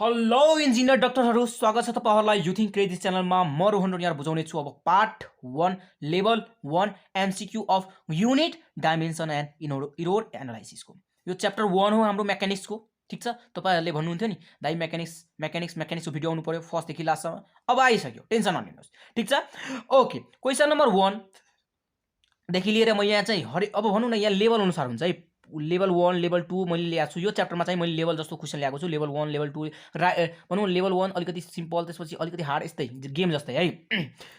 Hello engineer डाक्टरहरू, स्वागत छ तपाईहरुलाई युथिङ क्रेजी च्यानलमा। म रोहन यहाँ बुझाउने छु अब part 1 level 1 MCQ of unit dimension and error एनालाइसिसको। यो च्याप्टर 1 हो हाम्रो मेकानिक्सको। ठीक छ, तपाईहरुले भन्नुहुन्थ्यो नि दाइ मेकानिक्सको भिडियो आउनु पर्यो फर्स्ट देखि लास्टसम्म। अब आइसक्यो, टेन्सन नलिनुहोस्। ठीक छ, ओके। क्वेशन नम्बर 1 देखि लिएर म यहाँ चाहिँ अब भनौँ न यहाँ लेभल अनुसार हुन्छ है। लेभल 1 लेभल 2 मैले ल्याएको छु। यो च्याप्टरमा चाहिँ मैले लेभल जस्तो क्वेसन ल्याएको छु। लेभल 1 लेभल 2 भनौँ लेभल 1 अलिकति सिम्पल, त्यसपछि अलिकति हार्ड, यस्तै गेम जस्तै है।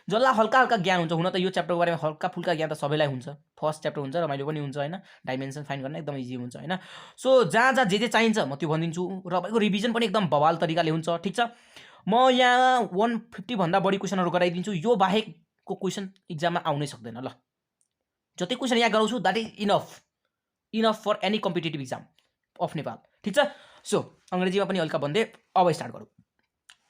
जसलाई हल्का हल्का ज्ञान हुन्छ, हुन त यो च्याप्टरको बारेमा हल्का फुल्का ज्ञान त सबैलाई हुन्छ। फर्स्ट च्याप्टर हुन्छ, रमाइलो पनि हुन्छ हैन। डाइमेन्सन फाइन्ड गर्न एकदम इजी हुन्छ हैन। सो जहाँ जहाँ जे चाहिन्छ म त्यो भनिदिन्छु र तपाईँको रिभिजन पनि एकदम बवाल तरिकाले हुन्छ। ठीक छ, म यहाँ 150 भन्दा बढी क्वेसनहरु गराइदिन्छु। यो बाहेकको क्वेसन एक्जाममा आउनै सक्दैन। ल, जति क्वेसन यहाँ गराउँछु that is enough for any competitive exam of Nepal. ठीक छ, सो अंग्रेजीमा पनि हल्का भन्दै अब स्टार्ट गरौँ।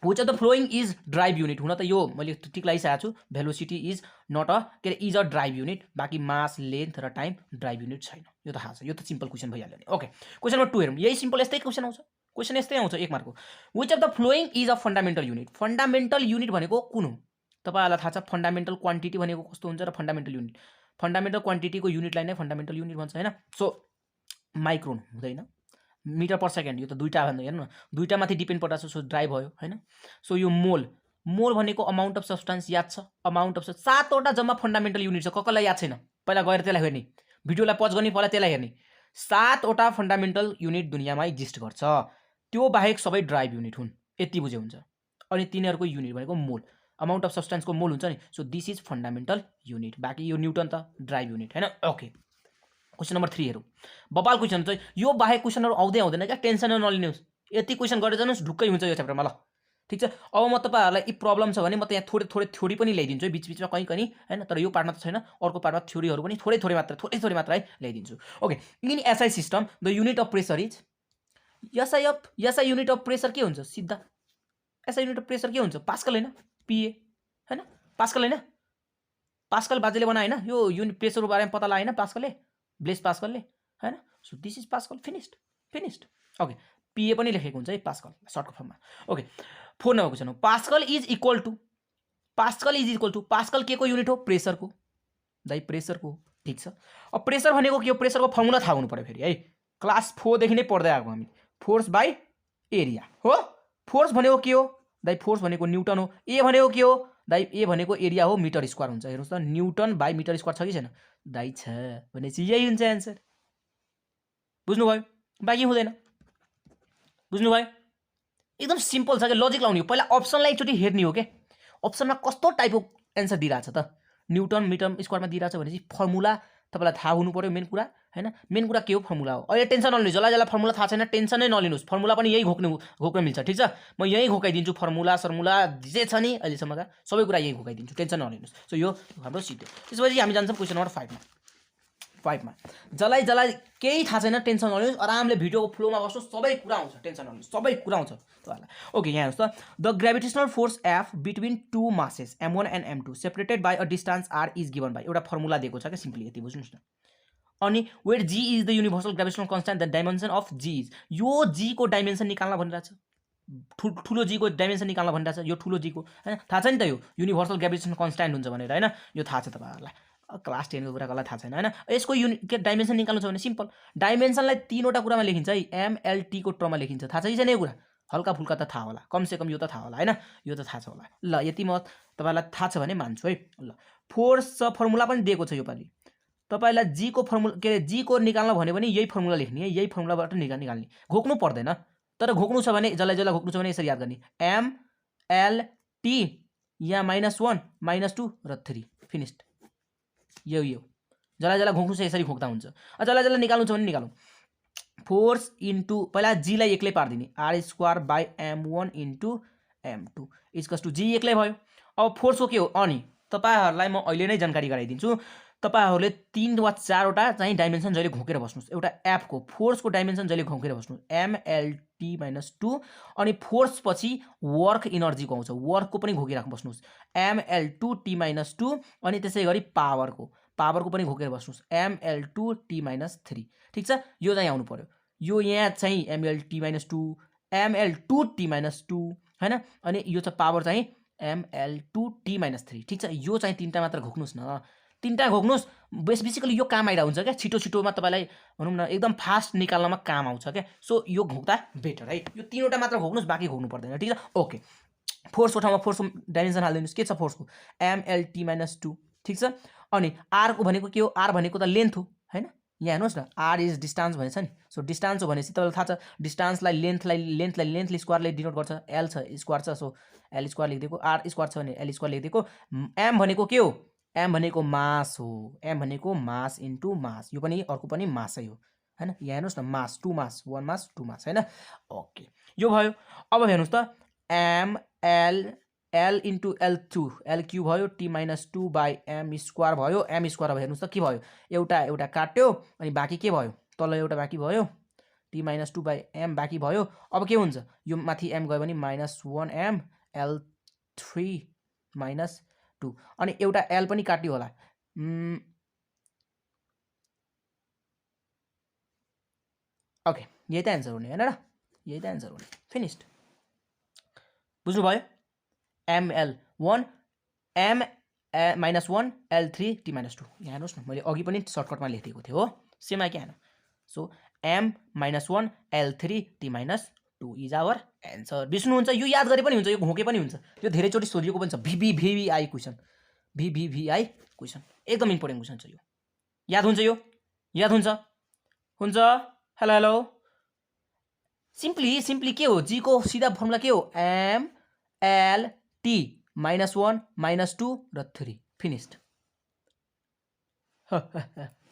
Which of the following is derived unit. हुन त यो मैले टिक लगाइसकेको छु। Velocity is not a is a derived unit, बाँकी मास लेन्थ र टाइम ड्राइभ युनिट छैन। यो त थाहा छ, यो त सिम्पल क्वेसन भइहाल्यो नि। ओके, क्वेसन नम्बर 2 हेरौँ। यही सिम्पल यस्तै क्वेसन आउँछ। क्वेसन यस्तै आउँछ 1 मार्कको। Which of the following is a fundamental unit. Fundamental unit भनेको कुन हो तपाईहरुलाई थाहा छ। फन्डामेन्टल क्वान्टिटी भनेको कस्तो हुन्छ र फन्डामेन्टल युनिट, फन्डामेन्टल क्वान्टिटीको युनिटलाई नै फन्डामेन्टल युनिट भन्छ हैन। सो माइक्रोन हुँदैन, मिटर पर सेकेन्ड, यो त दुईटा भन्दा हेर्नु न, दुईटा माथि डिपेन्ड पर्छ। सो ड्राइभ भयो हैन। सो यो मोल भनेको अमाउन्ट अफ सब्स्टान्स याद छ। अमाउन्ट अफ 7वटा जम्मा फन्डामेन्टल युनिट छ। कसलाई याद छैन पहिला गएर त्यसलाई हेर्ने, भिडियोलाई पज गर्ने, पहिला त्यसलाई हेर्ने। 7वटा फन्डामेन्टल युनिट दुनियाँमा एक्जिस्ट गर्छ। त्यो बाहेक सबै ड्राइभ युनिट हुन्, यति बुझे हुन्छ। अनि तिनीहरूको युनिट भनेको मोल, अमाउन्ट अफ सब्स्टान्सको मोल हुन्छ नि। So this is fundamental unit. बाँकी यो न्युटन त ड्राइभ युनिट हैन। ओके, क्वेसन नम्बर 3 हेरौँ। बबाल क्वेसन चाहिँ यो बाहेक क्वेसनहरु आउँदै आउँदैन क्या, टेन्सन नलिनुहोस्। यति क्वेसन गरेर जानुहोस्, ढुक्कै हुन्छ यो च्याप्टरमा। ल, ठीक छ। अब म तपाईहरुलाई यी प्रब्लम छ भने म त यहाँ थोरै थ्योरी पनि ल्याइदिन्छु है, बीचमा कहीं हैन। तर यो पार्टमा त छैन, अर्को पार्टमा थ्योरीहरु पनि थोरै मात्र है ल्याइदिन्छु। Okay, in SI system the unit of pressure is. SI unit of pressure के हुन्छ सिधा। एसआई युनिट अफ प्रेसर के हुन्छ? पास्कल हैन, पीए हैन। पास्कल हैन, पास्कल बाजेले बनाए हैन। यो युनिट प्रेसरको बारेमा पत्ता लाग्यो हैन पास्कलले, ब्लेस पास्कलले हैन। So this is pascal, finished. Okay, P A पनि लेखेको हुन्छ है पास्कल सर्टको फर्ममा। ओके, 4 नम्बर क्वेसन हो। Pascal is equal to pascal के को युनिट हो? प्रेसरको। दाइ प्रेसरको, ठीक छ। अब प्रेसर भनेको के हो? प्रेसरको फर्मुला थाहा हुनु पर्यो फेरि है। क्लास 4 देखि नै पढ्दै आएको हामी। फोर्स बाइ एरिया हो। फोर्स भनेको के हो? दाइ फोर्स भनेको न्युटन हो। ए भनेको के हो? दाइ ए भनेको एरिया हो, मिटर स्क्वायर हुन्छ। हेर्नुस् त, न्युटन बाइ मिटर स्क्वायर छ कि छैन? दाइ छ भनेपछि यही हुन्छ आन्सर। बुझ्नु भयो? बाँकी हुँदैन। बुझ्नु भयो? एकदम सिम्पल छ के, लजिक लाउने हो। पहिला अप्सनलाई एकचोटि हेर्ने हो के, अप्सनमा कस्तो टाइपको एन्सर दिइरहेछ त। न्युटन मिटर स्क्वायरमा दिइरहेछ भनेपछि फर्मुला तपाईलाई थाहा हुनु पर्यो। मेन कुरा हैन, मेन कुरा के हो? फर्मुला हो। अहिले टेन्सन नलिनुहोस्, जसलाई फर्मुला थाहा छैन टेन्सन नै नलिनुहोस्। फर्मुला पनि यही घोक्न मिल्छ। ठीक छ, म यही घोकाइदिन्छु। फर्मुला जे छ नि अहिलेसम्मका सबै कुरा यही घोकाइदिन्छु, टेन्सन नलिनुहोस्। सो यो हाम्रो सिट हो। त्यसपछि हामी जान्छौँ क्वेसन नम्बर 5 मा। जसलाई केही थाहा छैन टेन्सन नलिनुहोस्, आरामले भिडियोको फ्लोमा बस्नुहोस्, सबै कुरा आउँछ, टेन्सन नलिनुहोस्, सबै कुरा आउँछ तपाईहरुलाई। ओके, यहाँ हेर्नुस् त, the gravitational force f between two masses m1 and m2 separated by a distance r is given by. एउटा फर्मुला दिएको छ क्या, सिम्पली यति बुझ्नुस् न। अनि where g is the universal gravitational constant, the dimension of g is. यो g को डाइमेन्सन निकाल्न भनिरहेछ। ठुलो जी को डाइमेन्सन निकाल्न भनिरहेछ। यो ठुलो जी को हैन, थाहा छ नि त, यो युनिभर्सल ग्रेभिटेसनल कन्स्ट्यान्ट हुन्छ भनेर हैन। यो थाहा छ तपाईहरुलाई, क्लास 10 को कुरा कसलाई थाहा छैन हैन। यसको के डाइमेन्सन निकाल्नु छ भने सिम्पल, डाइमेन्सनलाई 3वटा कुरामा लेखिन्छ है। एमएलटी को टर्ममा लेखिन्छ। थाहा छ कि छैन यो कुरा? हल्का फुल्का त थाहा होला, कम से कम यो त थाहा होला हैन। यो त थाहा छ होला। ल, यति म तपाईलाई थाहा छ भने मान्छु है। ल, फोर्स फर्मुला पनि दिएको छ यो पालि। तपाईलाई जी को फर्मुला जी को निकाल्न भन्यो भने यही फर्मुला लेख्ने है, यही फर्मुलाबाट निकाल्ने। घोक्नु पर्दैन, तर घोक्नु छ भने जसलाई घोक्नु छ भने यसरी याद गर्ने, एमएलटी यहाँ -1 -2 र 3 फिनिश्ड। यो जसलाई घोक्नु छ यसरी घोक्दा हुन्छ। जसलाई निकाल्नु छ भने निकालौँ। फोर्स इन्टु पहिला जी लाई एक्लै पार्दिने, r² by m1 into m2 equals to जी एक्लै भयो। अब फोर्सको के हो? अनि तपाईहरुलाई म अहिले नै जानकारी गराइदिन्छु। तपाईहरुले 3 वा 4वटा चाहिँ डाइमेन्सन जहिले घोकेर बस्नुस्। एउटा एफ को फोर्स को डाइमेन्सन जहिले घोकेर बस्नुस्, mlt -2। अनि फोर्स पछि वर्क इनर्जी को आउँछ, वर्क को पनि घोकेर बस्नुस्, ml2t -2। अनि त्यसै गरी पावर को पनि घोकेर बस्नुस्, ml2t -3। ठीक छ, यो चाहिँ आउनु पर्यो। यो यहाँ चाहिँ mlt -2 ml2t - 2 हैन। अनि यो चाहिँ पावर चाहिँ ml2t - 3 ठीक छ। यो चाहिँ तीनटा मात्र घोक्नुस् न, तीनटा घोक्नुस्। बेसिकली यो काम आइरा हुन्छ क्या, छिटो छिटोमा तपाईलाई भनौँ न एकदम फास्ट निकाल्नमा काम आउँछ क्या। सो यो घोक्दा बेटर है। यो तीनवटा मात्र घोक्नुस्, बाँकी घोक्नु पर्दैन ठीक छ। ओके, फोर्सको ठाउँमा फोर्सको डाइमेन्सन हालिदिनुस्। के छ फोर्सको mlt - 2 ठीक छ। अनि r को भनेको के हो, r भनेको त लेन्थ हो हैन। यहाँ हेर्नुहोस् न, r इज डिस्टेन्स भनेछ नि। सो डिस्टेन्स हो भनेपछि तपाईँलाई थाहा छ डिस्टेन्सलाई लेन्थलाई लेन्थ स्क्वायरले डिनोट गर्छ। l छ स्क्वायर छ, सो l स्क्वायर लेखिदिएको, r स्क्वायर छ भने l स्क्वायर लेखिदिएको। m भनेको के हो, m भनेको मास हो, m भनेको मास इन्टु मास। यो पनि अर्को पनि मासै हो हैन। यहाँ हेर्नुहोस् न, मास 2 मास 1 मास 2 मास हैन। ओके, यो भयो। अब हेर्नुहोस् त l into l2 l cube भयो, t - 2 बाई m स्क्वायर भयो। m स्क्वायर अब हेर्नुहोस् त के भयो, एउटा काट्यो अनि बाँकी के भयो, तल एउटा बाँकी भयो, t - 2 बाई m बाँकी भयो। अब के हुन्छ, यो माथि m गयो भने -1m l3 - 2 अनि एउटा l पनि काट्यो होला। ओके, यही त एन्सर हुने हैन र, यही त एन्सर हुने। फिनिस्ड, बुझ्नुभयो। ml1 m -1 l3 t - 2। यहाँ हेर्नुहोस् न, मैले अघि पनि सर्टकटमा लेखिदिएको थिएँ हो, सेम आयो क्या हेर्नु। So m -1 l3 t - 2 is our answer. बिर्स्नुहुन्छ, यो याद गरे पनि हुन्छ, यो घोके पनि हुन्छ, यो धेरैचोटि सोधिएको पनि छ। VVVI क्वेसन, VVVI क्वेसन एकदम इम्पोर्टेन्ट क्वेसन छ यो। याद हुन्छ, यो याद हुन्छ हेलो हेलो। सिम्पली के हो, जी को सीधा फर्मुला के हो, m l t -1 - 2 र 3। फिनिस्ड।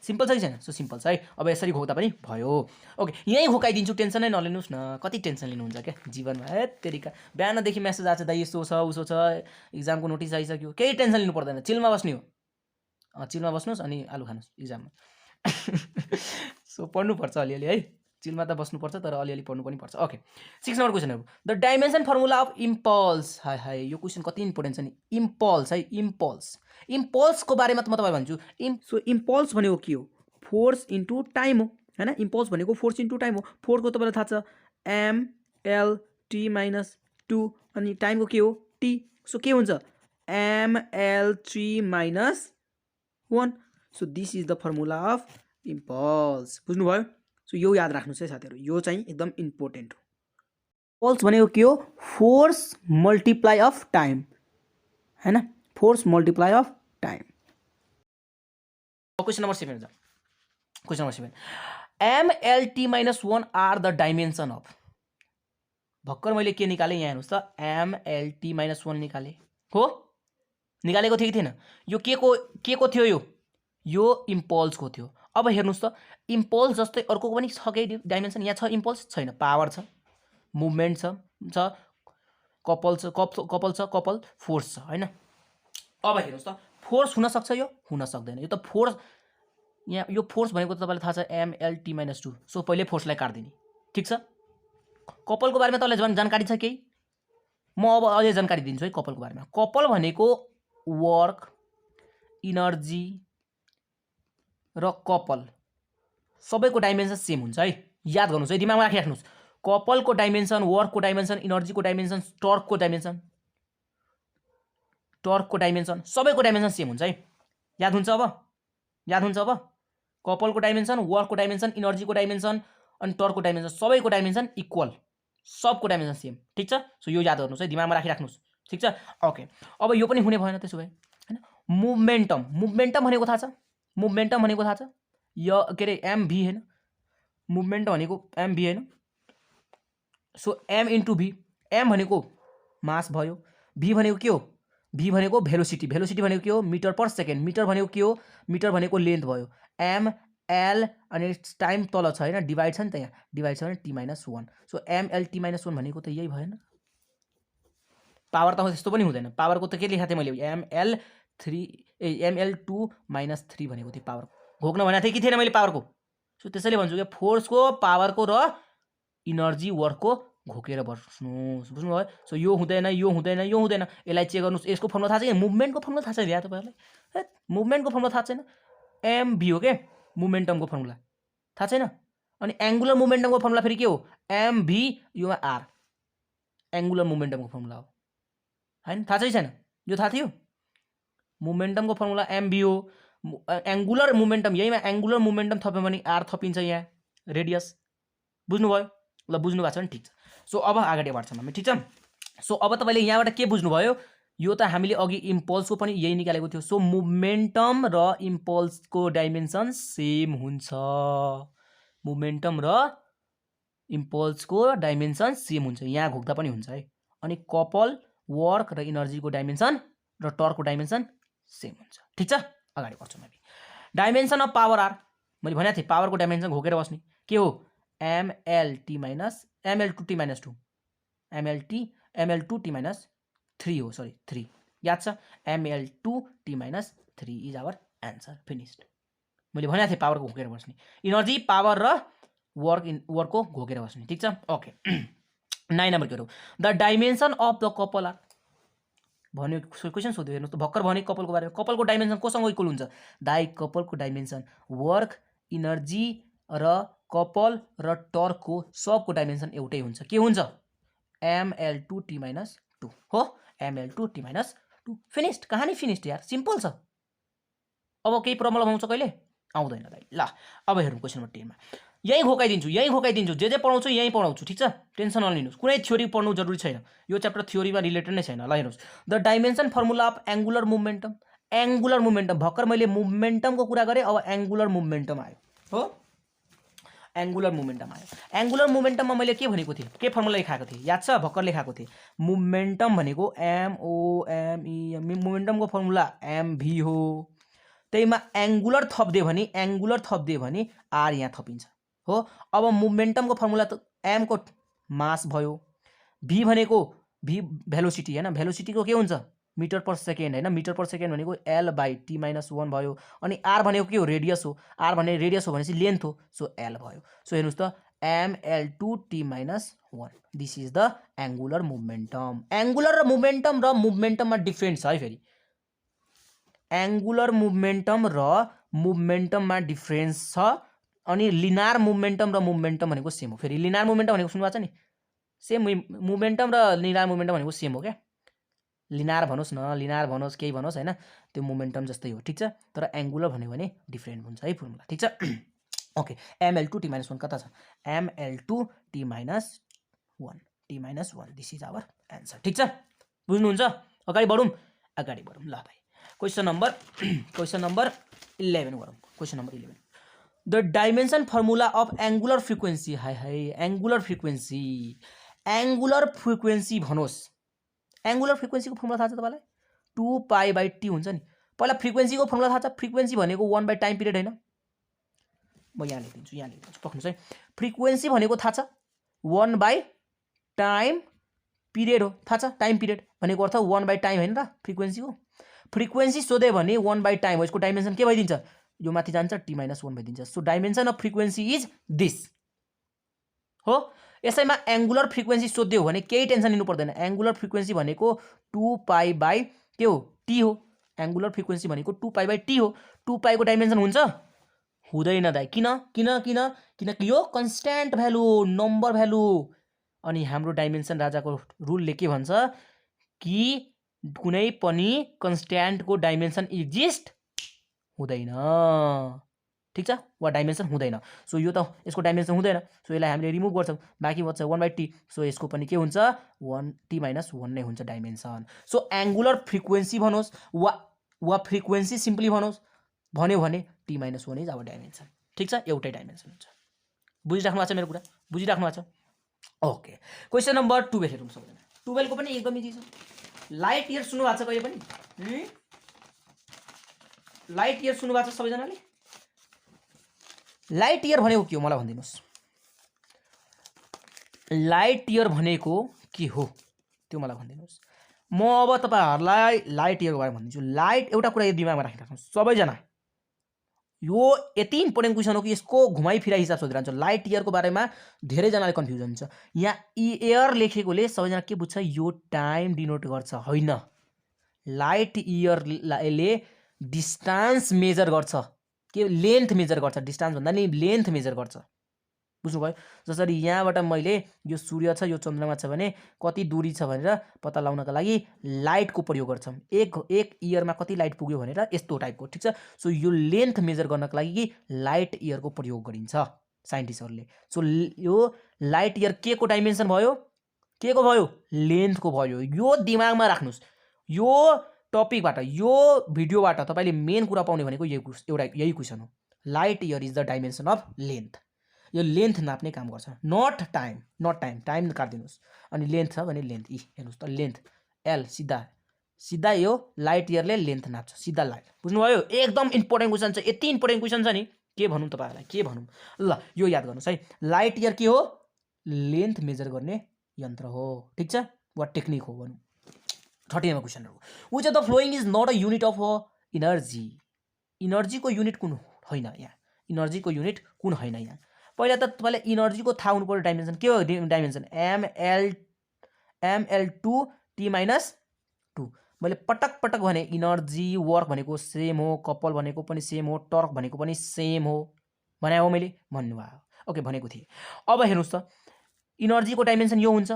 सिम्पल छ कि छैन, सो सिम्पल छ है। अब यसरी घोक्दा पनि भयो। ओके, यहीँ घोकाइदिन्छु, टेन्सनै नलिनुहोस् न। कति टेन्सन लिनुहुन्छ क्या जीवनमा, है तेरिका। बिहानदेखि मेसेज आएको छ, दाइ यस्तो छ उसो छ, इक्जामको नोटिस आइसक्यो, केही टेन्सन लिनु पर्दैन, चिलमा बस्ने हो। चिलमा बस्नुहोस् अनि आलु खानुहोस् इक्जाममा। सो पढ्नुपर्छ अलिअलि है, चिलमा त बस्नुपर्छ तर अलिअलि पढ्नु पनि पर्छ। ओके, 6 नम्बर क्वेसनहरु। The dimension formula of impulse. Hi hi, यो क्वेसन कति इम्पोर्टेन्ट छ नि। इम्पल्स है, इम्पल्सको बारेमा त म तपाईलाई भन्छु। सो इम्पल्स भनेको के हो, फोर्स इन्टु टाइम हो हैन। इम्पल्स भनेको फोर्स इन्टु टाइम हो। फोर्सको तपाईलाई थाहा छ mlt - 2 अनि टाइमको के हो t। सो के हुन्छ ml3 - 1। So this is the formula of impulse. बुझ्नुभयो। सो यो याद राख्नुहोस् है साथीहरु, यो चाहिँ एकदम इम्पोर्टेन्ट हो। इम्पल्स भनेको के हो, फोर्स मल्टिप्लाई अफ टाइम हैन, force multiply of time. Question number 7 जा। Question number 7, mlt - 1 are the dimension of. भक्कर मैले के निकाले, यहाँ हेर्नुस् त, mlt - 1 निकाले हो, निकालेको थियो कि थिएन। यो के को थियो, यो इम्पल्सको थियो। अब हेर्नुस् त, इम्पल्स जस्तै अर्को पनि छ के डाइमेन्सन। यहाँ छ इम्पल्स, छैन, पावर छ, मुभमेन्ट छ, कपल छ, कपल फोर्स छ हैन। अब हेर्नुस् त, फोर्स हुन सक्छ, यो हुन सक्दैन। यो त फोर्स, यहाँ यो फोर्स भनेको त तपाईलाई थाहा छ mlt - 2। सो पहिले फोर्सलाई काट्दिने, ठीक छ। कपलको बारेमा तपाईलाई जानकारी छ केही, म अब अझै जानकारी दिन्छु है कपलको बारेमा। कपल भनेको वर्क, इनर्जी र कपल सबैको डाइमेन्सन सेम हुन्छ है। याद गर्नुस् है, दिमागमा राखिराख्नुस्। कपलको डाइमेन्सन, वर्कको डाइमेन्सन, इनर्जीको डाइमेन्सन, टर्कको डाइमेन्सन सबैको डाइमेन्सन सेम हुन्छ है। याद हुन्छ अब कपलको डाइमेन्सन, वर्कको डाइमेन्सन, इनर्जीको डाइमेन्सन अनि टर्कको डाइमेन्सन सबैको डाइमेन्सन इक्वल, सबको डाइमेन्सन सेम, ठीक छ। सो यो याद गर्नुस् है, दिमागमा राखिराख्नुस्, ठीक छ। ओके, अब यो पनि हुने भएन त्यसो भए हैन। मुभमेन्टम भनेको थाहा छ, यो के अरे mv हैन, मुभमेन्ट भनेको mv हैन। So m into v, m भनेको मास भयो, v भनेको के हो, v भनेको भेलोसिटी भनेको के हो, मिटर पर सेकेन्ड, मिटर भनेको के हो, मिटर भनेको लेन्थ भयो, m l अनि टाइम तल छ हैन, डिभाइड छ नि त, यहाँ डिभाइड छ भने t - 1। सो mlt - 1 भनेको त यही भएन। पावर त त्यस्तो पनि हुँदैन, पावरको त के लेखाएको थिएँ मैले, ml2 - 3 भनेको थिएँ पावर। घोक्न भनेको थिएँ कि थिएन मैले पावरको। सो त्यसैले भन्छु कि फोर्सको, पावरको र इनर्जी वर्कको घोकेर बस्नुहोस्, बुझ्नुभयो। सो यो हुँदैन, यसलाई चेक गर्नुहोस्। यसको फर्मुला थाहा छ कि, मुभमेन्टको फर्मुला थाहा छैन यार तपाईहरुलाई, मुभमेन्टको फर्मुला थाहा छैन, mv हो के मुभमेन्टमको फर्मुला थाहा छैन। अनि एंगुलर मोमेन्टमको फर्मुला फेरि के हो mv योमा r एंगुलर मोमेन्टमको फर्मुला हो हैन थाहा छ छैन यो थाहा थियो मोमेन्टमको फर्मुला mv हो एंगुलर मोमेन्टम यहीमा एंगुलर मोमेन्टम थप्यो भने r थपिन्छ यहाँ रेडियस बुझ्नुभयो ल बुझ्नु भएको छ नि ठीक छ सो अब अगाडि बढ्छौँ हामी ठीक छ सो अब तपाईले यहाँबाट के बुझ्नुभयो यो त हामीले अघि इम्पल्सको पनि यही निकालेको थियो सो मोमेन्टम र इम्पल्सको डाइमेन्सन सेम हुन्छ मोमेन्टम र इम्पल्सको डाइमेन्सन सेम हुन्छ यहाँ घोक्दा पनि हुन्छ है अनि कपल वर्क र इनर्जीको डाइमेन्सन र टर्कको डाइमेन्सन सेम हुन्छ ठीक छ अगाडि बढ्छौँ हामी डाइमेन्सन अफ पावर आर मैले भनेको थिएँ पावरको डाइमेन्सन घोकेर बस्ने के हो mlt minus ml2t minus 2 ml2t minus 3 हो सरी 3 याद छ ml2t minus 3 is our answer finished मैले भनेको थिएँ पावरको घोकेर बस्ने इनर्जी पावर र वर्कको घोकेर बस्ने ठीक छ ओके 9 नम्बर के हो the dimension of the couple are भन्यो क्वेसन सोध्यो हेर्नुहोस् त भर्खर भने कपलको बारेमा कपलको डाइमेन्सन कोसँग इक्वल हुन्छ दाइ कपलको डाइमेन्सन वर्क इनर्जी र कपल र टर्कको सबको डाइमेन्सन एउटै हुन्छ के हुन्छ ml2t माइनस 2 हो ml2t माइनस 2 फिनिस्ड कहानी फिनिस्ड यार सिम्पल छ अब केही प्रब्लम आउँछ कहिले आउँदैन दाइ ल अब हेरौँ क्वेसन नम्बर 10 मा यही घोकाइदिन्छु जे पढाउँछु यही पढाउँछु ठीक छ टेन्सन नलिनुहोस् कुनै थ्योरी पढ्नु जरुरी छैन यो च्याप्टर थ्योरीमा रिलेटेड नै छैन ल हेर्नुहोस् the dimension formula of angular momentum भर्खर मैले मोमेन्टमको कुरा गरेँ अब एंगुलर मोमेन्टम आयो हो एंगुलर मोमेन्टममा मैले के भनेको थिएँ के फर्मुला लेखाएको थिएँ याद छ भर्खर लेखाएको थिएँ मोमेन्टम भनेको मोमेन्टमको फर्मुला mv हो त्यहीमा एंगुलर थप्दियो भने r यहाँ थपिन्छ हो अब मोमेन्टमको फर्मुला त m को मास भयो v भनेको v भेलोसिटी हैन भेलोसिटीको के हुन्छ मिटर पर सेकेन्ड हैन मिटर पर सेकेन्ड भनेको l/t - 1 भयो अनि r भनेको के हो रेडियस हो r भने रेडियस हो भनेपछि लेन्थ हो सो l भयो सो हेर्नुस् त ml2t - 1 this is the angular momentum angular र मोमेन्टममा डिफरेन्स छ है फेरि एंगुलर मोमेन्टम र मोमेन्टममा डिफरेन्स छ अनि लिनार मोमेन्टम र मोमेन्टम भनेको सेम हो फेरि लिनार मोमेन्टम भनेको सुन्नु भएको छ नि सेम मोमेन्टम र लिनार मोमेन्टम भनेको सेम हो क्या लिनार भनोस् केही भनोस् हैन त्यो मोमेन्टम जस्तै हो ठीक छ तर एंगुलर भन्यो भने डिफरेन्ट हुन्छ है फर्मुला ठीक छ ओके ml2t - 1 कता छ ml2t - 1 this is our answer ठीक छ बुझ्नुहुन्छ अगाडि बढौँ ल भाइ क्वेशन नम्बर 11 गरौँ question number 11 the dimension formula of angular frequency angular frequency भनोस् एंगुलर फ्रिक्वेन्सीको फर्मुला थाहा छ तपाईलाई 2π/t हुन्छ नि पहिला फ्रिक्वेन्सीको फर्मुला थाहा छ फ्रिक्वेन्सी भनेको 1 टाइम पिरियड हैन म यहाँ लेखिदिन्छु पक्नुस् है फ्रिक्वेन्सी भनेको थाहा छ 1 टाइम पिरियड हो थाहा छ टाइम पिरियड भनेको अर्थ 1 टाइम हैन र फ्रिक्वेन्सी सोधे भने 1 टाइम हो यसको डाइमेन्सन के भइदिन्छ यो माथि जान्छ t - 1 भइदिन्छ so dimension of frequency is this हो यसैमा एंगुलर फ्रिक्वेन्सी सोध्यो भने केही टेन्सन लिनु पर्दैन एंगुलर फ्रिक्वेन्सी भनेको 2π/ के हो t हो एंगुलर फ्रिक्वेन्सी भनेको 2π/t हो 2π को डाइमेन्सन हुन्छ हुँदैन दाइ किनकि यो कन्स्ट्यान्ट भ्यालु नम्बर भ्यालु अनि हाम्रो डाइमेन्सन राजाको रुलले के भन्छ कि कुनै पनि कन्स्ट्यान्टको डाइमेन्सन एक्जिस्ट हुँदैन ठीक छ वा डाइमेन्सन हुँदैन सो यो त यसको डाइमेन्सन हुँदैन सो यसलाई हामीले रिमुभ गर्छौं बाँकी बच्छ 1/t सो यसको पनि के हुन्छ 1t - 1 नै हुन्छ डाइमेन्सन सो एंगुलर फ्रिक्वेन्सी भनोस् वा फ्रिक्वेन्सी सिम्पली भनोस् भन्यो भने t - 1 इज आवर डाइमेन्सन ठीक छ एउटै डाइमेन्सन हुन्छ बुझिराख्नु भएको छ मेरो कुरा बुझिराख्नु भएको छ ओके क्वेशन नम्बर 12 हेरौँ सबैजना 12 को पनि एकदम इजी छ लाइट इयर सुन्नु भएको छ कहिले पनि लाइट इयर सुन्नु भएको छ सबैजनाले लाइट इयर भनेको के हो मलाई भनिदिनुस् लाइट इयर भनेको के हो त्यो मलाई भनिदिनुस् म अब तपाईहरुलाई लाइट इयरको बारेमा भनिदिन्छु लाइट एउटा कुरा दिमागमा राखिराख्नुस् सबैजना यो यति इम्पोर्टेन्ट क्वेशन हो कि यसको घुमाइ फिराइ हिसाब सोधिरहन्छ लाइट इयरको बारेमा धेरै जनाले कन्फ्युजन हुन्छ यहाँ इयर लेखेकोले सबैजना के बुझ्छ यो टाइम डिनोट गर्छ हैन लाइट इयरले डिस्टेन्स मेजर गर्छ के लेन्थ मेजर गर्छ डिस्टेन्स भन्दा नि लेन्थ मेजर गर्छ बुझ्नुभयो? जसरी यहाँबाट मैले यो सूर्य छ, यो चन्द्रमा छ भने कति दूरी छ भनेर पत्ता लगाउनका लागि लाइटको प्रयोग गर्छौँ। एक इयरमा कति लाइट पुग्यो भनेर यस्तो टाइपको, ठिक छ। सो यो लेन्थ मेजर गर्नका लागि लाइट इयरको प्रयोग गरिन्छ साइन्टिस्टहरूले। सो यो लाइट इयर के को डाइमेन्सन भयो? के को भयो? लेन्थको भयो। यो दिमागमा राख्नुहोस्। यो टपिकबाट, यो भिडियोबाट तपाईँले मेन कुरा पाउने भनेको यही क्वेसन हो। Light year is the dimension of length. यो लेन्थ नाप्ने काम गर्छ, नट टाइम। टाइम काटिदिनुहोस्। अनि लेन्थ छ भने लेन्थ, हेर्नुहोस् त, लेन्थ एल सिधा यो लाइट इयरले लेन्थ नाप्छ, सिधा लाइट। बुझ्नुभयो? एकदम इम्पोर्टेन्ट क्वेसन छ। यति इम्पोर्टेन्ट क्वेसन छ नि, के भनौँ तपाईँहरूलाई, के भनौँ। ल यो याद गर्नुहोस् है, लाइट इयर के हो? लेन्थ मेजर गर्ने यन्त्र हो, ठिक छ, वा टेक्निक हो भनौँ। 30 मा क्वेसन हो, which of the following is not a unit of energy. इनर्जीको युनिट कुन होइन यहाँ? इनर्जीको युनिट कुन होइन यहाँ? पहिला त तपाईँलाई इनर्जीको थाहा हुनु पर्यो। डाइमेन्सन के हो? Dimension ml2 t-2। मैले पटक भने इनर्जी, वर्क भनेको सेम हो, कपल भनेको पनि सेम हो, टर्क भनेको पनि सेम हो भने हो, मैले भन्नुभयो। ओके, भनेको थिएँ। अब हेर्नुहोस् त, इनर्जीको डाइमेन्सन यो हुन्छ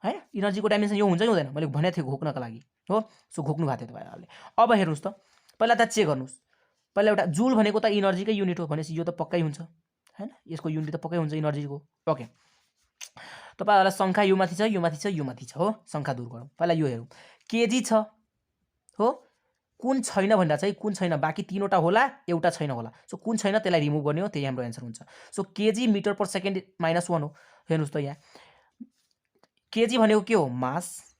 हैन? इनर्जीको डाइमेन्सन यो हुन्छ कि हुँदैन? मैले भनेको थिएँ घोक्नका लागि हो। सो घोक्नु भएको थियो तपाईँहरूले। अब हेर्नुहोस् त, पहिला त चेक गर्नुहोस्। पहिला एउटा जुल भनेको त इनर्जीकै युनिट हो भनेपछि यो त पक्कै हुन्छ हैन? यसको युनिट त पक्कै हुन्छ इनर्जीको। ओके, तपाईँहरूलाई सङ्ख्या यो माथि छ, यो माथि छ, यो माथि छ हो। सङ्ख्या दूर गरौँ। पहिला यो हेरौँ, केजी छ हो, कुन छैन भन्दा चाहिँ कुन छैन, बाँकी तीनवटा होला, एउटा छैन होला। सो कुन छैन त्यसलाई रिमुभ गर्ने हो, त्यही हाम्रो एन्सर हुन्छ। So KG metre per second -1 हो। हेर्नुहोस् त, यहाँ केजी भनेको के हो? मास।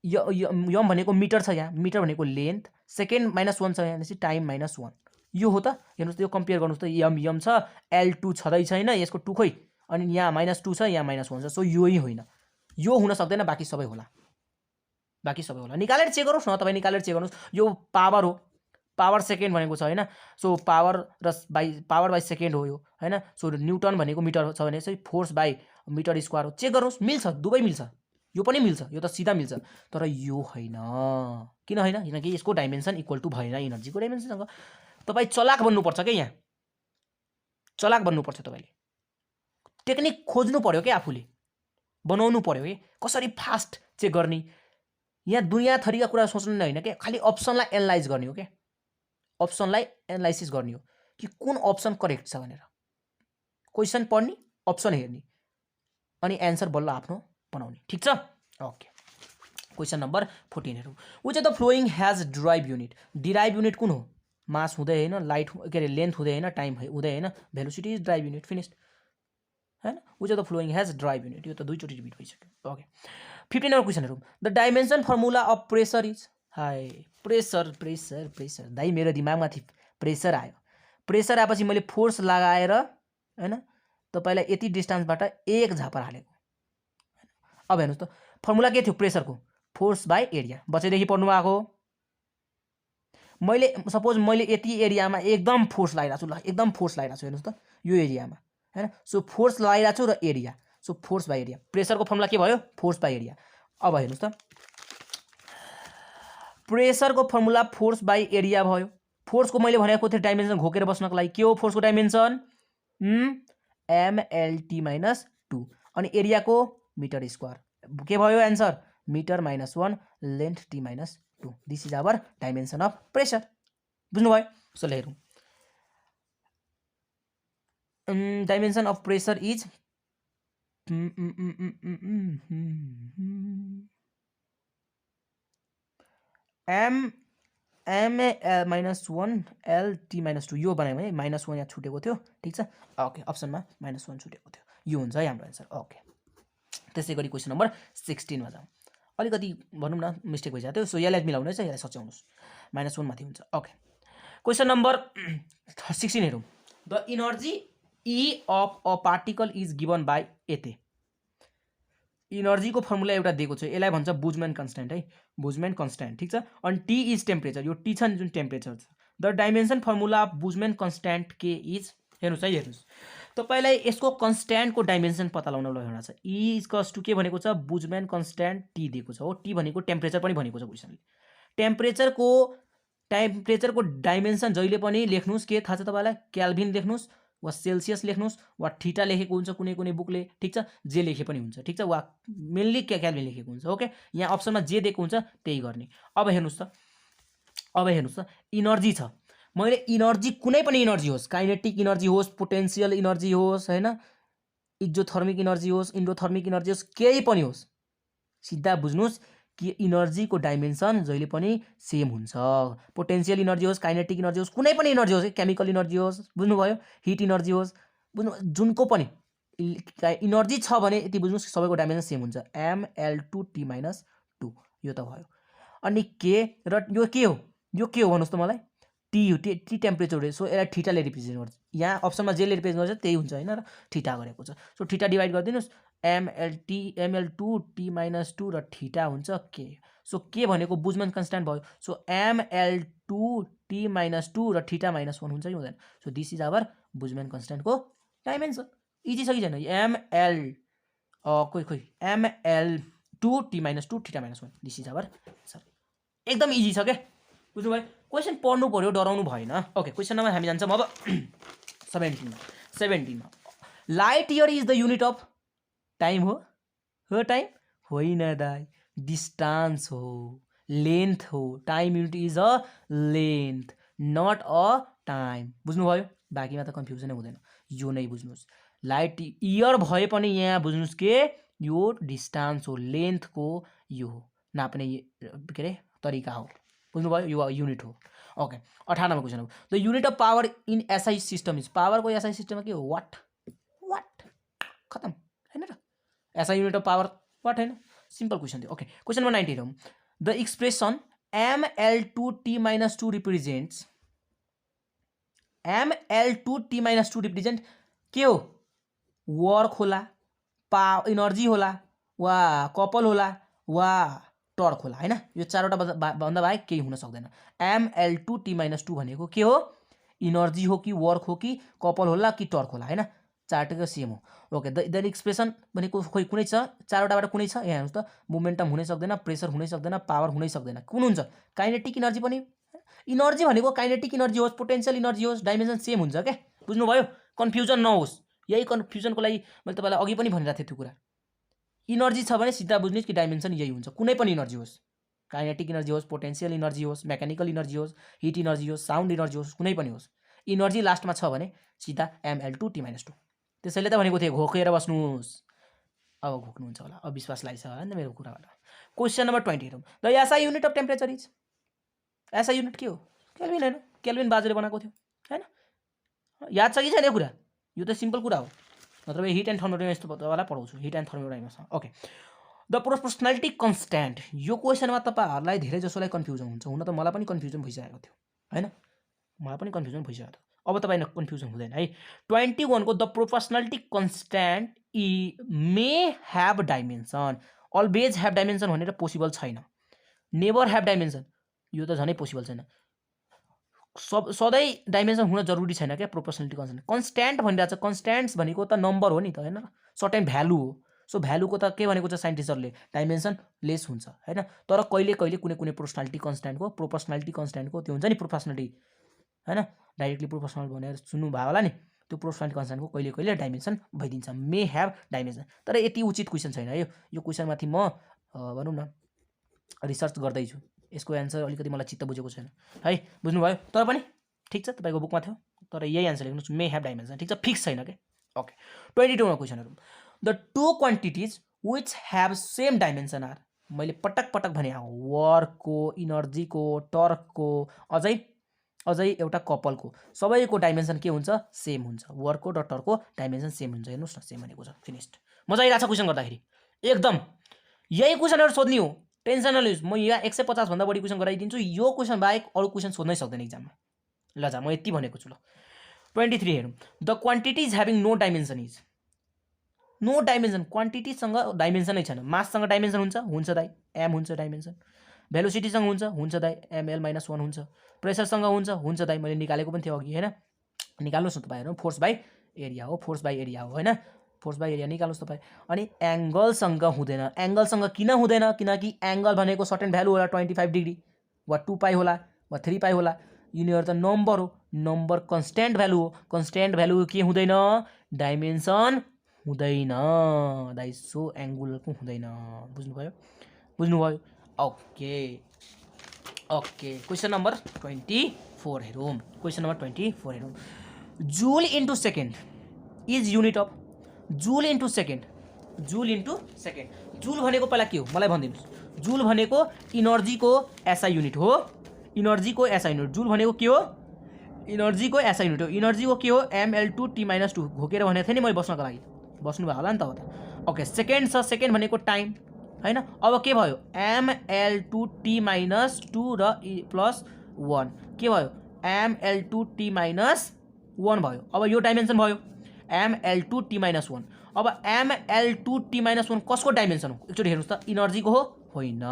यम भनेको मिटर छ, यहाँ मिटर भनेको लेन्थ, सेकेन्ड -1 छ, यहाँ टाइम -1 यो हो त। हेर्नुहोस् त, यो कम्पेयर गर्नुहोस् त, यम छ, L2 छँदै छैन, यसको 2 खोइ, अनि यहाँ -2 छ, यहाँ -1 छ। सो यही होइन, यो हुन सक्दैन, बाँकी सबै होला, बाँकी सबै होला। निकालेर चेक गर्नुहोस् न, तपाईँ निकालेर चेक गर्नुहोस्। यो पावर हो, पावर सेकेन्ड भनेको छ होइन? सो पावर बाई सेकेन्ड हो यो होइन? सो न्युटन भनेको मिटर छ भने चाहिँ फोर्स बाई मिटर स्क्वायर हो। चेक गर्नुहोस्, मिल्छ, दुवै मिल्छ, यो पनि मिल्छ, यो त सिधा मिल्छ। तर यो होइन, किन होइन? किनकि यसको डाइमेन्सन इक्वल टु भएन इनर्जीको डाइमेन्सनसँग। तपाईँ चलाक बन्नुपर्छ क्या, यहाँ चलाक बन्नुपर्छ। तपाईँले टेक्निक खोज्नु पर्यो क्या, आफूले बनाउनु पर्यो कि कसरी फास्ट चेक गर्ने। यहाँ दुनियाँ थरीका कुरा सोच्नु नै होइन क्या, खालि अप्सनलाई एनालाइज गर्ने हो क्या, अप्सनलाई एनालाइसिस गर्ने हो कि कुन अप्सन करेक्ट छ भनेर। क्वेसन पढ्ने, अप्सन हेर्ने, अनि एन्सर बल्ल आफ्नो बनाउने, ठिक छ। ओके, क्वेसन नम्बर 14 हेरौँ। Which of the following has derive unit. Derive unit कुन हो? मास हुँदै होइन, लाइट के अरे लेन्थ हुँदै होइन, टाइम हुँदै होइन, velocity is derived unit, finished हैन? Which of the following has derived unit, यो त दुईचोटि रिपिट भइसक्यो। ओके, 15 नम्बर क्वेसन हेरौँ। The dimension formula of pressure is. Hi, pressure pressure pressure, दाइ मेरो दिमागमा प्रेसर आयो। प्रेसर आएपछि मैले फोर्स लगाएर हैन तपाईँलाई यति डिस्टेन्सबाट एक झापर हालेको। अब हेर्नुहोस् त, फर्मुला के थियो प्रेसरको? Force by area. बच्चैदेखि पढ्नु भएको हो। मैले सपोज मैले यति एरियामा एकदम फोर्स लगाइरहेको छु, ल एकदम फोर्स लगाइरहेको छु, हेर्नुहोस् त यो एरियामा हैन? सो फोर्स लगाइरहेको छु र area, so force by area. प्रेसरको फर्मुला के भयो? Force by area. अब हेर्नुहोस् त, प्रेसरको फर्मुला फोर्स बाई एरिया भयो। फोर्सको मैले भनेको थिएँ डाइमेन्सन घोकेर बस्नको लागि के हो फोर्सको डाइमेन्सन? mLt-2। अनि एरियाको मिटर स्क्वायर। के भयो answer? Metre -1 length t-2। This is our dimension of pressure. बुझ्नुभयो? सो हेरौँ, dimension of pressure is m-1 L t-2। यो बनायो भने -1 यहाँ छुटेको थियो, ठिक छ। ओके, अप्सनमा -1 छुटेको थियो, यो हुन्छ है हाम्रो एन्सर। ओके, त्यसै गरी क्वेसन नम्बर 16 मा जाउँ। अलिकति भनौँ न मिस्टेक भइसकेको थियो, सो यसलाई मिलाउनु छ, यसलाई सच्याउनुहोस्। -1 माथि हुन्छ। ओके, क्वेसन नम्बर 16 हेरौँ। The energy E of a particle is given by यते। इनर्जीको फर्मुला एउटा दिएको छ, यसलाई भन्छ बुजम्यान कन्स्ट्यान्ट है, बुजम्यान कन्स्ट्यान्ट, ठिक छ। अनि टी इज टेम्परेचर, यो टी छ नि जुन टेम्परेचर छ। The dimension formula of Boltzmann constant के इज। हेर्नुहोस् है, हेर्नुहोस् तपाईँलाई यसको कन्स्ट्यान्टको डाइमेन्सन पत्ता लगाउन लगाउनु छ। ई इक्वल्स टु के भनेको छ? बुजम्यान कन्स्ट्यान्ट टी दिएको छ हो। टी भनेको टेम्परेचर पनि भनेको छ क्वेसनले। टेम्परेचरको डाइमेन्सन जहिले पनि लेख्नुहोस्, के थाहा छ तपाईँलाई? केल्भिन लेख्नुहोस्, वा सेल्सियस लेख्नुहोस् वा थीटा लेखेको हुन्छ कुनै कुनै बुकले, ठिक छ, जे लेखे पनि हुन्छ, ठिक छ, वा मेनली केल्भिन लेखेको हुन्छ। ओके, यहाँ अप्सनमा जे दिएको हुन्छ त्यही गर्ने। अब हेर्नुहोस् त इनर्जी छ, मैले इनर्जी कुनै पनि इनर्जी होस्, काइनेटिक इनर्जी होस्, पोटेन्सियल इनर्जी होस्, होइन, एक्जोथर्मिक इनर्जी होस्, इन्डोथर्मिक इनर्जी होस्, केही पनि होस्, सिधा बुझ्नुहोस् कि इनर्जीको डाइमेन्सन जहिले पनि सेम हुन्छ। पोटेन्सियल इनर्जी होस्, काइनेटिक इनर्जी होस्, कुनै पनि इनर्जी होस्, केमिकल इनर्जी होस्, बुझ्नुभयो, हिट इनर्जी होस्, बुझ्नु, जुनको पनि इनर्जी छ भने यति बुझ्नुहोस् सबैको डाइमेन्सन सेम हुन्छ, mL2T-2, यो त भयो। अनि के र यो के हो, भन्नुहोस् त मलाई, टी टेम्परेचर हो, सो यसलाई थीटाले रिप्रेजेन्ट गर्छ, यहाँ अप्सनमा जेले रिप्रेजेन्ट गर्छ त्यही हुन्छ, होइन, र थीटा गरेको छ, सो थीटा डिभाइड गरिदिनुहोस्, mL2T-2 र थीटा हुन्छ के, सो के भनेको बुझमेन कन्स्ट्यान्ट भयो, सो mL2T-2 र थीटा -1 हुन्छ कि हुँदैन, so this is our Boltzmann कन्स्ट्यान्टको डाइमेन्सन। इजी छ कि छैन, mL2T-2 theta -1, this is our answer. एकदम इजी छ क्या, बुझ्नुभयो, क्वेसन पढ्नु पर्यो, डराउनु भएन। ओके, क्वेसन नम्बर हामी जान्छौँ अब 17मा। Light year is the unit of time हो टाइम होइन दाइ, डिस्टेन्स हो, लेन्थ हो, time unit is a length not a time, बुझ्नुभयो, बाँकीमा त कन्फ्युजनै हुँदैन, यो नै बुझ्नुहोस्, लाइट इयर भए पनि यहाँ बुझ्नुहोस् के यो डिस्टेन्स हो, लेन्थको यो हो नाप्ने के अरे तरिका हो, बुझ्नुभयो, यो युनिट हो। ओके, 18मा क्वेसन हो, the unit of power in SI system is, पावरको एसआई सिस्टममा के हो, वाट, खतम, होइन र, SI unit of power watt, होइन, सिम्पल क्वेसन थियो। ओके, क्वेसन नम्बर 19 हो, the expression mL2T-2 represents, mL2T-2 represent के हो, वर्क होला, इनर्जी होला, वा कपल होला, वा टर्क होला, होइन, यो चारवटा भन्दा बाहेक केही हुन सक्दैन। mL2T-2 भनेको के हो, इनर्जी हो कि वर्क हो कि कपल होला कि टर्क होला, होइन, चारटैको सेम हो। ओके, द एक्सप्रेसन भनेको खोइ कुनै छ, चारवटाबाट कुनै छ, यहाँ हेर्नुहोस् त, मोमेन्टम हुनै सक्दैन, प्रेसर हुनै सक्दैन, पावर हुनै सक्दैन, कुन हुन्छ, काइनेटिक इनर्जी पनि, इनर्जी भनेको काइनेटिक इनर्जी होस्, पोटेन्सियल इनर्जी होस्, डाइमेन्सन सेम हुन्छ क्या, बुझ्नुभयो, कन्फ्युजन नहोस्, यही कन्फ्युजनको लागि मैले तपाईँलाई अघि पनि भनिरहेको थिएँ त्यो कुरा, इनर्जी छ भने सिधा बुझ्नुहोस् कि डाइमेन्सन यही हुन्छ, कुनै पनि इनर्जी होस्, काइनेटिक इनर्जी होस्, पोटेन्सियल इनर्जी होस्, मेकानिकल इनर्जी होस्, हिट इनर्जी होस्, साउन्ड इनर्जी होस्, कुनै पनि होस्, इनर्जी लास्टमा छ भने सिधा mL2T-2, त्यसैले त भनेको थिएँ घोकेर बस्नुहोस्, अब घोक्नुहुन्छ होला, अब विश्वास लाग्छ होइन मेरो कुराबाट। क्वेसन नम्बर 20 हेरौँ, the SI unit of temperature is, SI unit के हो, केल्भिन, होइन, केल्भिन बाजुले बनाएको थियो, होइन, याद छ कि छैन यो कुरा, यो त सिम्पल कुरा हो, नत्र हिट एन्ड थर्मोडाइनामिक्स तपाईँलाई पढाउँछु, hit and thermodynamics. Okay, the proportionality constant, यो क्वेसनमा तपाईँहरूलाई धेरै जसोलाई कन्फ्युजन हुन्छ, हुन त मलाई पनि कन्फ्युजन भइसकेको थियो, होइन, मलाई पनि कन्फ्युजन भइसकेको थियो, अब तपाईँ कन्फ्युजन हुँदैन है। 21 को the proportionality constant may have dimension, always have dimension भनेर पोसिबल छैन, नेभर ह्याभ डाइमेन्सन, यो त झनै पोसिबल छैन, सधैँ डाइमेन्सन हुन जरुरी छैन क्या, प्रोपोर्सनालिटी कन्स्ट्यान्ट भनिरहेको छ, कन्स्ट्यान्ट्स भनेको त नम्बर हो नि त, होइन, सर्टेन भ्यालु हो, सो भ्यालुको त के भनेको छ साइन्टिस्टहरूले, डाइमेन्सन लेस हुन्छ, होइन, तर कहिले कहिले कुनै कुनै प्रोपोर्सनालिटी कन्स्ट्यान्टको त्यो हुन्छ नि प्रोपोर्सनालिटी, होइन, डाइरेक्टली प्रोपोर्सनल भनेर सुन्नुभयो होला नि, त्यो प्रोपोर्सनालिटी कन्स्ट्यान्टको कहिले कहिले डाइमेन्सन भइदिन्छ, मे ह्याभ डाइमेन्सन, तर यति उचित क्वेसन छैन है, यो क्वेसनमाथि म भनौँ न रिसर्च गर्दैछु, यसको एन्सर अलिकति मलाई चित्त बुझेको छैन है, बुझ्नुभयो, तर पनि ठिक छ, तपाईँको बुकमा थियो, तर यही एन्सर लेख्नुहोस्, मे ह्याभ डाइमेन्सन, ठिक छ, फिक्स छैन क्या। ओके, 22मा क्वेसनहरू, the two quantities which have same dimension are, मैले पटक पटक भने वर्कको, इनर्जीको, टर्कको, अझै एउटा कपलको, सबैको डाइमेन्सन के हुन्छ, सेम हुन्छ, वर्कको र टर्कको डाइमेन्सन सेम हुन्छ, हेर्नुहोस् न, सेम भनेको छ, फिनिस्ड, मजा आइरहेको छ क्वेसन गर्दाखेरि, एकदम यही क्वेसनहरू सोध्ने हो, टेन्सन नलिनुहोस्, म यहाँ 150 भन्दा बढी क्वेसन गराइदिन्छु, यो क्वेसन बाहेक अरू क्वेसन सोध्नै सक्दैन एक्जाममा, ल जा म यति भनेको छु। ल 23 हेरौँ, the quantities having no dimension is, no dimension, क्वान्टिटीसँग डाइमेन्सनै छैन, माससँग डाइमेन्सन हुन्छ दाइ, एम हुन्छ डाइमेन्सन, भेलोसिटीसँग हुन्छ दाइ, mL-1 हुन्छ, प्रेसरसँग हुन्छ दाइ, मैले निकालेको पनि थियो अघि, होइन, निकाल्नुहोस् न तपाईँहरू, फोर्स बाई एरिया हो, होइन, फोर्स बाई एरिया निकाल्नुहोस् तपाईँ। अनि एङ्गलसँग हुँदैन, एङ्गलसँग किन हुँदैन, किनकि एङ्गल भनेको सर्टेन भ्यालु होला, 25 डिग्री वा 2 पाई होला वा 3 पाई होला, यिनीहरू त नम्बर हो, नम्बर कन्स्ट्यान्ट भ्यालु हो, कन्स्ट्यान्ट भ्यालु के हुँदैन, डाइमेन्सन हुँदैन, द्याट इज सो एङ्गुलरको हुँदैन। बुझ्नुभयो? ओके ओके, क्वेसन नम्बर 24 हेरौँ। क्वेसन नम्बर 24 हेरौँ। Joule into second is unit of, joule into second, joule into second. Joule भनेको पहिला के हो मलाई भनिदिनुहोस्। जूल भनेको इनर्जीको एसआई युनिट हो, इनर्जीको एसआई युनिट। जूल भनेको के हो, इनर्जीको एसआई युनिट हो। इनर्जीको के हो, mL2T-2 घोकेर भनेको थिएँ नि मैले बस्नको लागि, बस्नुभयो होला नि त हो त। ओके, सेकेन्ड छ, सेकेन्ड भनेको टाइम हैन। अब के भयो, mL2T-2 र +1 के भयो, mL2T-1 भयो। अब यो डाइमेन्सन भयो mL2T-1। अब mL2T-1 कसको डाइमेन्सन हो एकचोटि हेर्नुहोस् त, इनर्जीको हो, होइन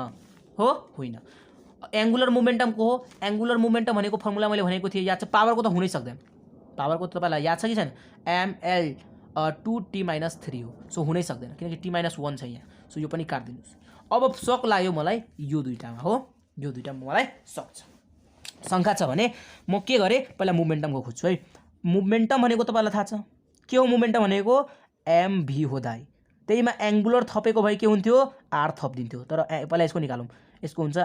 हो, होइन। एङ्गुलर मोमेन्टमको हो। एङ्गुलर मोमेन्टम भनेको फर्मुला मैले भनेको थिएँ याद छ, पावरको त हुनै सक्दैन, पावरको त तपाईँलाई याद छ कि छैन, mL2T-3 हो, सो हुनै सक्दैन किनकि T-1 छ यहाँ, सो यो पनि काटिदिनुहोस्। अब सक लाग्यो मलाई यो दुईटामा हो, यो दुईटामा मलाई सक छ, शङ्का छ भने म के गरेँ, पहिला मोमेन्टमको खोज्छु है। मोमेन्टम भनेको तपाईँलाई थाहा छ के हो, मोमेन्टम भनेको mv हो दाइ, त्यहीमा एङ्गुलर थपेको भए के हुन्थ्यो, r थपिदिन्थ्यो। तर पहिला यसको निकालौँ, यसको हुन्छ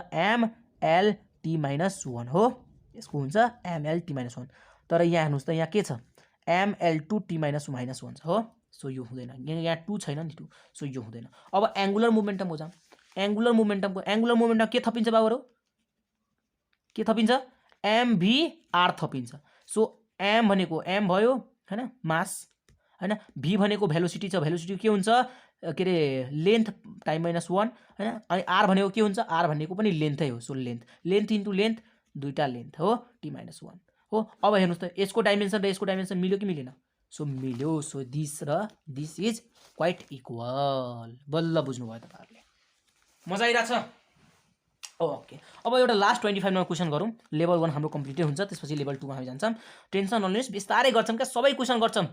mL2T-1 हो, यसको हुन्छ mL2T-1। तर यहाँ हेर्नुहोस् त, यहाँ के छ, mL2T-1 छ हो, सो यो हुँदैन, यहाँ 2 छैन नि 2, सो यो हुँदैन। अब एङ्गुलर मोमेन्टमको जाउँ। एङ्गुलर मोमेन्टम के थपिन्छ बाबुहरू, के थपिन्छ, mvr थपिन्छ। सो m भनेको m भयो हैन, मास हैन, v भनेको भेलोसिटी छ, भेलोसिटी के हुन्छ के अरे लेन्थ टाइम -1 हैन, अनि r भनेको के हुन्छ, r भनेको पनि लेन्थै हो, so length, length into length, दुईटा लेन्थ हो, T-1 हो। अब हेर्नुहोस् त, यसको डाइमेन्सन र यसको डाइमेन्सन मिल्यो कि मिलेन, सो मिल्यो, सो दिस र दिस इज क्वाइट इक्वल। बल्ल बुझ्नुभयो तपाईँहरूले, मजा आइरहेछ। ओके, अब एउटा लास्ट 25 नम्बर क्वेसन गरौँ। लेभल 1 हाम्रो कम्प्लिटै हुन्छ, त्यसपछि लेभल 2 मा हामी जान्छौँ। टेन्सन नलिनुहोस्, बिस्तारै गर्छौँ क्या, सबै क्वेसन गर्छौँ,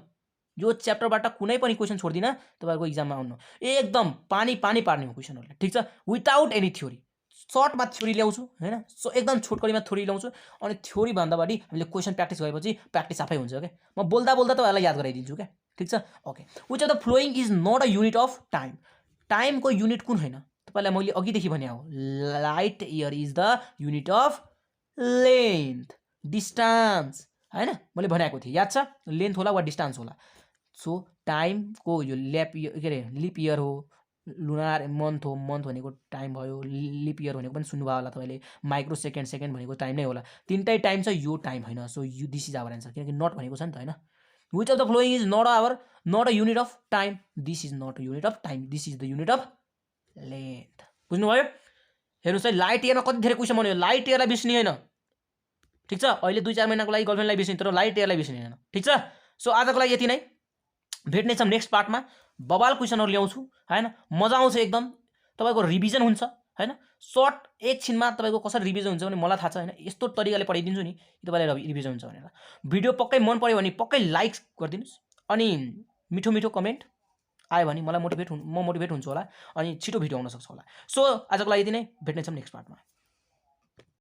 यो च्याप्टरबाट कुनै पनि क्वेसन छोड्दिनँ, तपाईँहरूको इक्जाममा आउनु एकदम पानी पानी पार्ने हो क्वेसनहरूले, ठिक छ, विदाउट एनी थ्योरी। सर्टमा थ्योरी ल्याउँछु हैन, सो एकदम छोटकरीमा थ्योरी ल्याउँछु, अनि थ्योरी भन्दा बढी हामीले क्वेसन प्र्याक्टिस गरेपछि प्र्याक्टिस आफै हुन्छ क्या, म बोल्दा बोल्दा तपाईँहरूलाई याद गराइदिन्छु क्या, ठिक छ। Okay, which of the following is not a unit of time, टाइमको युनिट कुन होइन, तपाईँलाई मैले अघिदेखि भने हो, light year is the unit of length, distance हैन, मैले भनेको थिएँ याद छ, लेन्थ होला वा डिस्टेन्स होला। सो टाइमको यो के अरे लिप इयर हो, लुनार मन्थ हो, मन्थ भनेको टाइम भयो, लिप इयर भनेको पनि सुन्नुभयो होला तपाईँले, माइक्रो सेकेन्ड, सेकेन्ड भनेको टाइम नै होला, तिनटै टाइम छ, यो टाइम होइन, so you this is our answer, किनकि नट भनेको छ नि त हैन। Which of the following is not a unit of time, this is not a unit of time, this is the unit of length. बुझ्नुभयो? हेर्नुहोस् है, लाइट इयरमा कति धेरै क्वेसन बन्यो, लाइट इयरलाई बिर्सिने होइन, ठिक छ, अहिले 2-4 महिनाको लागि गर्लफ्रेन्डलाई बिर्सिने, तर लाइट इयरलाई बिर्सिने होइन, ठिक छ। सो आजको लागि यति नै, भेट्नेछौँ नेक्स्ट पार्टमा, बबाल क्वेसनहरू ल्याउँछु हैन, मजा आउँछ एकदम, तपाईँको रिभिजन हुन्छ हैन, सर्ट एकछिनमा तपाईँको कसरी रिभिजन हुन्छ भने मलाई थाहा छ हैन, यस्तो तरिकाले पढाइदिन्छु नि तपाईँलाई रिभिजन हुन्छ भनेर। भिडियो पक्कै मन पर्यो भने पक्कै लाइक गरिदिनुहोस्, अनि मिठो मिठो कमेन्ट आयो भने मलाई म मोटिभेट हुन्छु होला, अनि छिटो भिडियो आउन सक्छ होला। सो आजको लागि यति नै, भेट्नेछौँ नेक्स्ट पार्टमा।